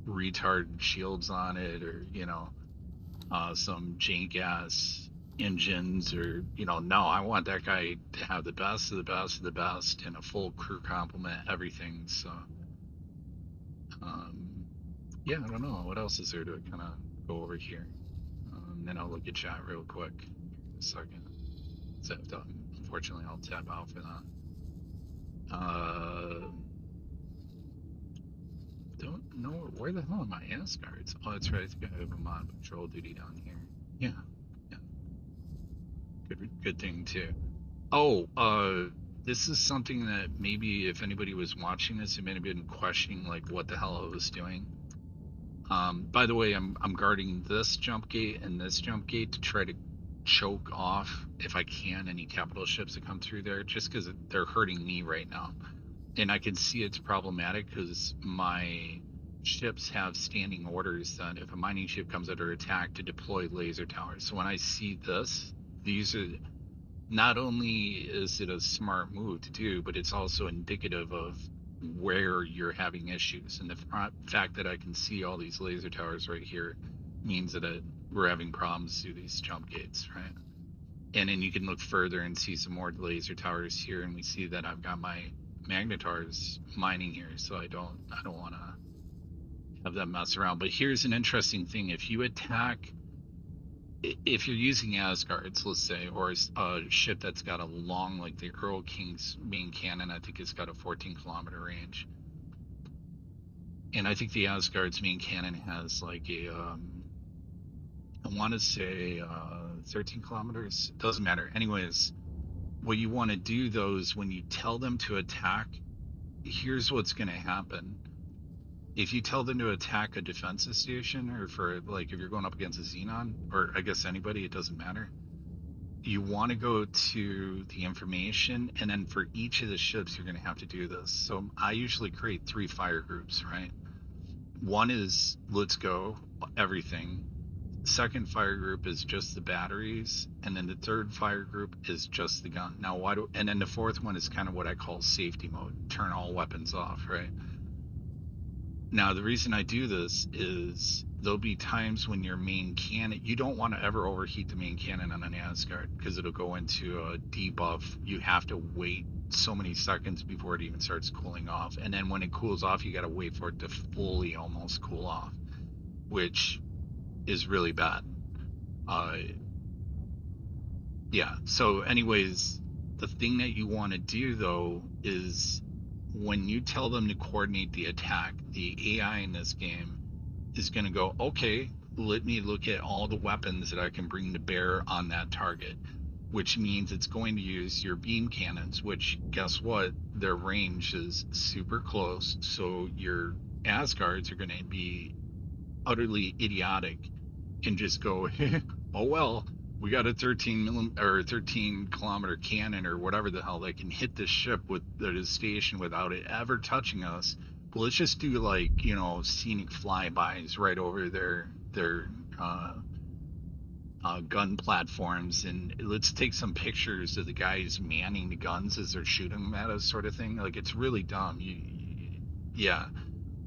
retard shields on it, or, some jank-ass engines or, no, I want that guy to have the best of the best of the best and a full crew complement, everything. So, yeah, I don't know. What else is there to kind of go over here? Then I'll look at chat real quick in a second. So unfortunately, I'll tap out for that. Don't know where the hell are my Asgards? Oh, that's right. I think I have them on patrol duty down here. Yeah. Good thing too. Oh, this is something that maybe if anybody was watching this, they may have been questioning like what the hell I was doing. By the way, I'm guarding this jump gate and this jump gate to try to choke off, if I can, any capital ships that come through there, just because they're hurting me right now. And I can see it's problematic because my ships have standing orders that if a mining ship comes under attack to deploy laser towers. So when I see this, these are, not only is it a smart move to do, but it's also indicative of where you're having issues. And the fact that I can see all these laser towers right here means that we're having problems through these jump gates, right? And then you can look further and see some more laser towers here, and we see that I've got my magnetars mining here, so I don't want to have them mess around. But here's an interesting thing: if you attack, if you're using Asgards, let's say, or a ship that's got a long, like the Earl King's main cannon, I think it's got a 14-kilometer range, and I think the Asgard's main cannon has like a I want to say 13 kilometers. Doesn't matter. Anyways, what you want to do though is when you tell them to attack, here's what's going to happen. If you tell them to attack a defensive station, or for like if you're going up against a Xenon, or I guess anybody, it doesn't matter. You want to go to the information, and then for each of the ships, you're going to have to do this. So I usually create 3 fire groups, right? One is let's go everything. Second fire group is just the batteries, and then the third fire group is just the gun. Now and then the fourth one is kind of what I call safety mode, turn all weapons off, right? Now the reason I do this is there'll be times when your main cannon, you don't want to ever overheat the main cannon on an Asgard because it'll go into a debuff. You have to wait so many seconds before it even starts cooling off, and then when it cools off, you got to wait for it to fully almost cool off, which is really bad. Yeah, so anyways, the thing that you want to do though is when you tell them to coordinate the attack, the AI in this game is going to go, okay, let me look at all the weapons that I can bring to bear on that target, which means it's going to use your beam cannons, which guess what, their range is super close, so your Asgards are going to be utterly idiotic and just go, oh well, we got a 13 kilometer cannon or whatever the hell, they can hit this ship that is stationed without it ever touching us. Well, let's just do like, scenic flybys right over their gun platforms, and let's take some pictures of the guys manning the guns as they're shooting them at us, sort of thing. Like, it's really dumb. Yeah.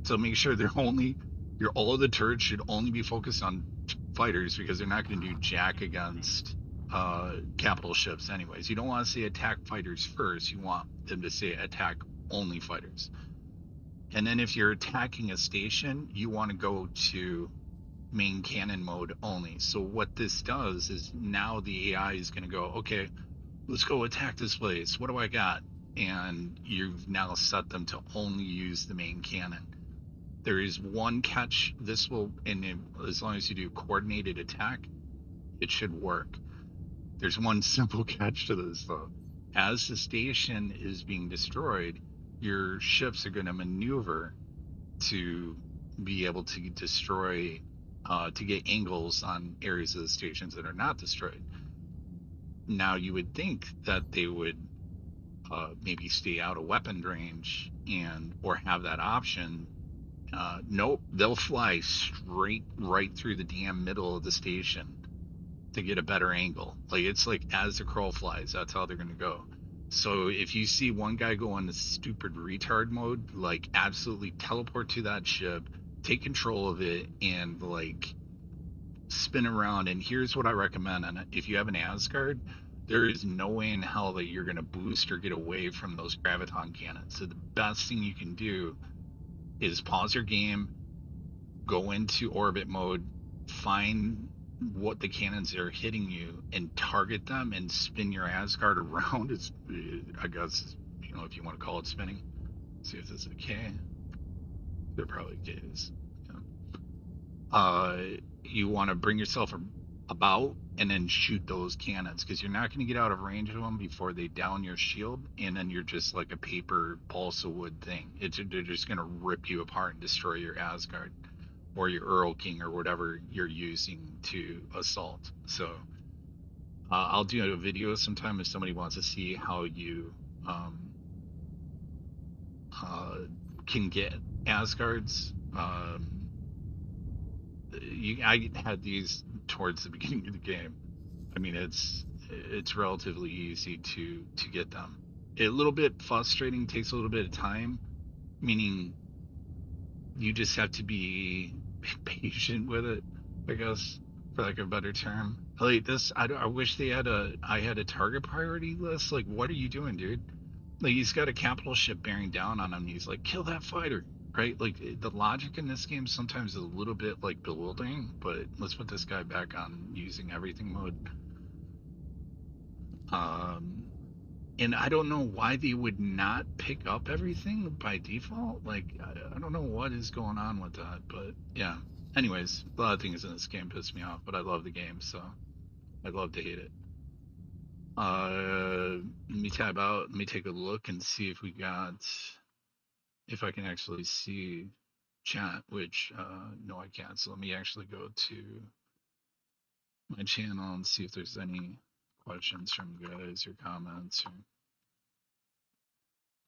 So make sure all of the turrets should only be focused on fighters, because they're not going to do jack against capital ships anyways. You don't want to say attack fighters first. You want them to say attack only fighters. And then if you're attacking a station, you want to go to main cannon mode only. So what this does is now the AI is going to go, okay, let's go attack this place. What do I got? And you've now set them to only use the main cannon. There is one catch. This will, and as long as you do coordinated attack, it should work. There's one simple catch to this though. As the station is being destroyed, your ships are going to maneuver to be able to destroy, to get angles on areas of the stations that are not destroyed. Now you would think that they would maybe stay out of weapon range or have that option. Nope, they'll fly straight right through the damn middle of the station to get a better angle. Like, it's like as the crow flies, that's how they're going to go. So if you see one guy go on the stupid retard mode, like, absolutely teleport to that ship, take control of it, and like spin around, and here's what I recommend. And if you have an Asgard, there is no way in hell that you're going to boost or get away from those graviton cannons. So the best thing you can do is pause your game, go into orbit mode, find what the cannons are hitting you, and target them, and spin your Asgard around. It's, I guess, you know, if you want to call it spinning. See if this is a K. There probably K's. Yeah. You want to bring yourself about and then shoot those cannons, because you're not going to get out of range of them before they down your shield, and then you're just like a paper balsa wood thing. They're just going to rip you apart and destroy your Asgard or your Earl King or whatever you're using to assault. So I'll do a video sometime if somebody wants to see how you can get Asgards. I had these towards the beginning of the game. I mean, it's relatively easy to get them. A little bit frustrating, takes a little bit of time, meaning you just have to be patient with it, I guess, for like a better term. Like this, I wish they had I had a target priority list. Like, what are you doing, dude? Like, he's got a capital ship bearing down on him. And he's like, kill that fighter, right? Like, the logic in this game sometimes is a little bit like bewildering. But let's put this guy back on using everything mode. And I don't know why they would not pick up everything by default. Like, I don't know what is going on with that, but yeah. Anyways, a lot of things in this game piss me off, but I love the game, so I'd love to hate it. Let me tab out. Let me take a look and see if we got, if I can actually see chat, which, no, I can't. So let me actually go to my channel and see if there's any questions from you guys or comments.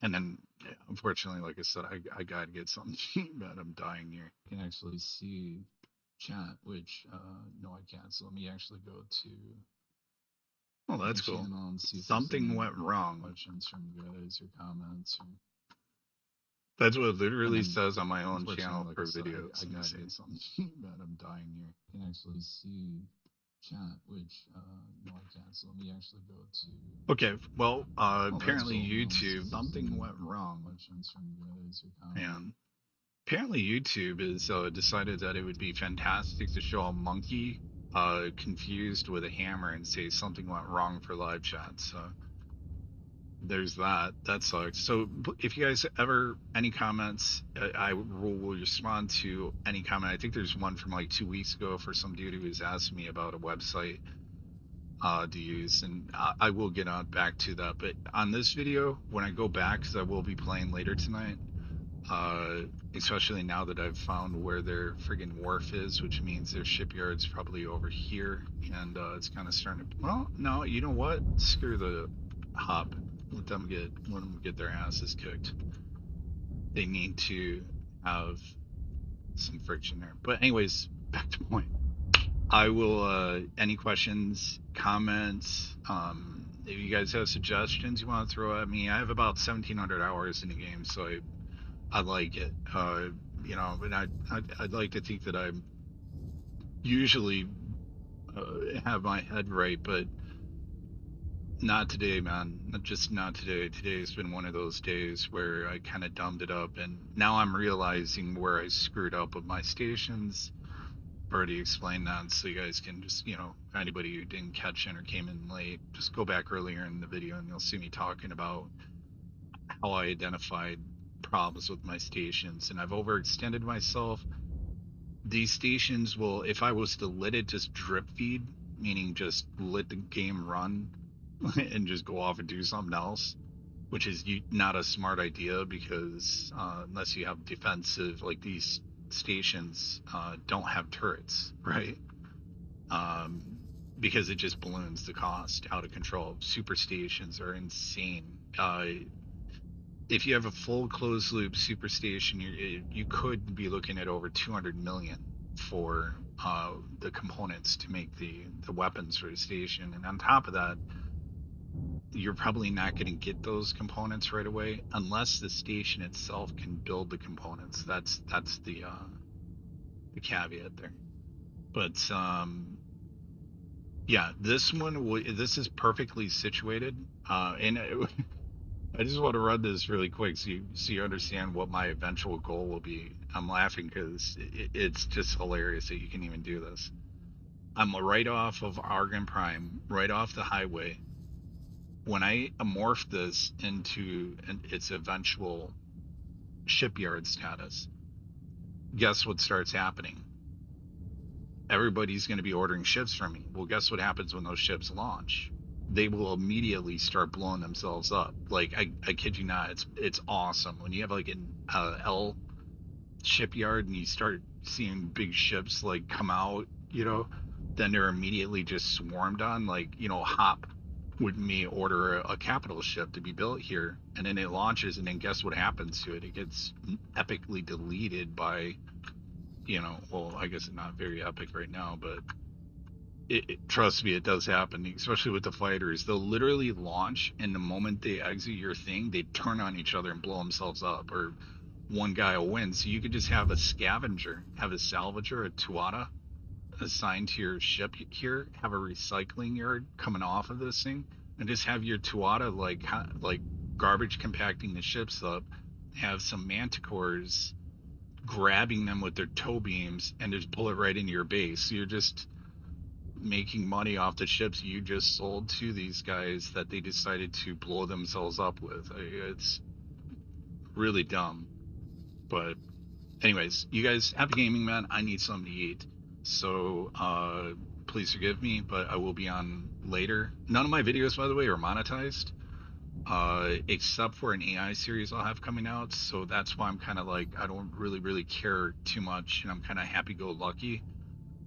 And then, yeah, unfortunately, like I said, I gotta get something that I'm dying here. I can actually see chat, which, no, I can't. So let me actually go to, oh, that's cool. Something went wrong. Questions from you guys or comments. That's what it literally says on my own channel for videos. I gotta get something that I'm dying here. I can actually see chat, which, no, I can't. So let me actually go to. Okay, well, apparently YouTube, something went wrong. And apparently YouTube has decided that it would be fantastic to show a monkey confused with a hammer and say something went wrong for live chat. So there's that. That sucks. So if you guys ever, any comments, I will respond to any comment. I think there's one from like 2 weeks ago for some dude who was asking me about a website to use, and I will get on back to that. But on this video, when I go back, because I will be playing later tonight, especially now that I've found where their friggin' wharf is, which means their shipyard's probably over here, and it's kind of starting to, well, no, you know what? Screw the hub. Let them get their asses kicked. They need to have some friction there. But anyways, back to point. I will, any questions, comments, if you guys have suggestions you want to throw at me, I have about 1,700 hours in the game, so I like it. You know, but I'd like to think that I'm usually have my head right, but not today, man. Just not today. Today's been one of those days where I kind of dumbed it up, and now I'm realizing where I screwed up with my stations. I've already explained that, so you guys can just, you know, anybody who didn't catch it or came in late, just go back earlier in the video and you'll see me talking about how I identified problems with my stations. And I've overextended myself. These stations will, if I was to let it just drip feed, meaning just let the game run and just go off and do something else, which is not a smart idea, because unless you have defensive, like these stations don't have turrets, right? Because it just balloons the cost out of control. Super stations are insane. If you have a full closed loop super station, you could be looking at over 200 million for the components to make the weapons for the station. And on top of that, you're probably not going to get those components right away unless the station itself can build the components. That's the caveat there. But yeah, this one this is perfectly situated, and I just want to run this really quick so you understand what my eventual goal will be. I'm laughing because it's just hilarious that you can even do this. I'm right off of Argon Prime, right off the highway. When I morph this into its eventual shipyard status, guess what starts happening? Everybody's going to be ordering ships from me. Well, guess what happens when those ships launch? They will immediately start blowing themselves up. Like I kid you not, it's awesome when you have like an L shipyard and you start seeing big ships like come out, then they're immediately just swarmed on. Like, Hop would me order a capital ship to be built here, and then it launches, and then guess what happens to it? It gets epically deleted by, well, I guess it's not very epic right now, but trust me, it does happen, especially with the fighters. They'll literally launch, and the moment they exit your thing, they turn on each other and blow themselves up, or one guy will win. So you could just have a scavenger, have a salvager, a Tuata assigned to your ship here, have a recycling yard coming off of this thing, and just have your Tuata like garbage compacting the ships up, have some manticores grabbing them with their tow beams, and just pull it right into your base. So you're just making money off the ships you just sold to these guys that they decided to blow themselves up with. It's really dumb. But anyways, you guys, happy gaming, man. I need something to eat. So please forgive me, but I will be on later. None of my videos, by the way, are monetized, except for an AI series I'll have coming out. So that's why I'm kind of like, I don't really care too much, and I'm kind of happy-go-lucky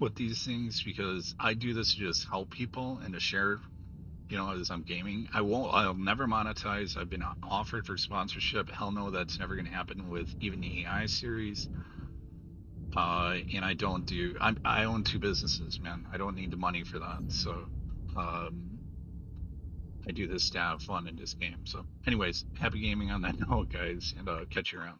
with these things, because I do this to just help people and to share, as I'm gaming. I'll never monetize. I've been offered for sponsorship. Hell no, that's never going to happen with even the AI series. And I own 2 businesses, man. I don't need the money for that. So, I do this to have fun in this game. So anyways, happy gaming on that note, guys, and catch you around.